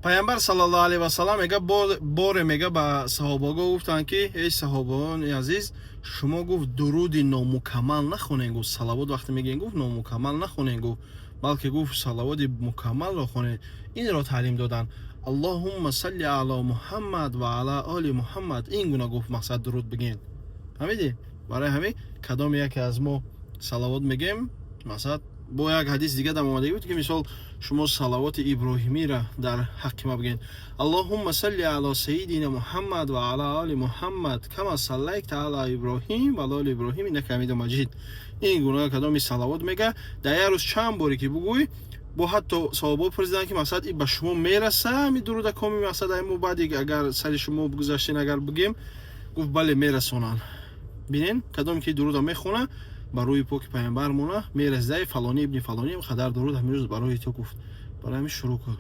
пайғамбар саллаллоҳу алайҳи ва саллам мега боре мега ба саҳобаго гуфтанд ки эй саҳобаони азиз, шумо гуфт дуруди номукаммал нахонед, гуфт салавот вақте мегӯед гуфт номукаммал нахонед, гуфт балки гуфт салавоти мукаммалро хонед. Инро таълим доданд. аллоҳумма салли ала муҳаммад ва ала оли муҳаммад. Ин гуна гуфт мақсад дуруд бигем. ҳамиди барои ҳамин кадом яке аз мо салавот мегем, мақсад бо як ҳадис дига дар омадагӣ буд ки мисол шумо салавоти иброҳимиро дар ҳаққи ма бигем. аллоҳумма салли ала сайидина муҳаммад ва ала оли муҳаммад кама саллайта ала иброҳим ва ала оли иброҳим иннака ҳамидун маҷид. ин гуна кадоми салавот мега дар як рӯз чанд боре ки бугӯй, бо ҳатто саҳоба пурсиданд ки мақсад и ба шумо мераса ҳамин дуруда коми мақсад ай мо баъди агар сари шумо гузаштин агар бигем, гуфт бале мерасонанд. бинен кадом ки дуруда мехона ба рӯи поки пайғамбар мона мерасида фалони ибни фалони қадар дуруд ҳамин рӯз барои то гуфт. барои ҳамин шурӯъ кун.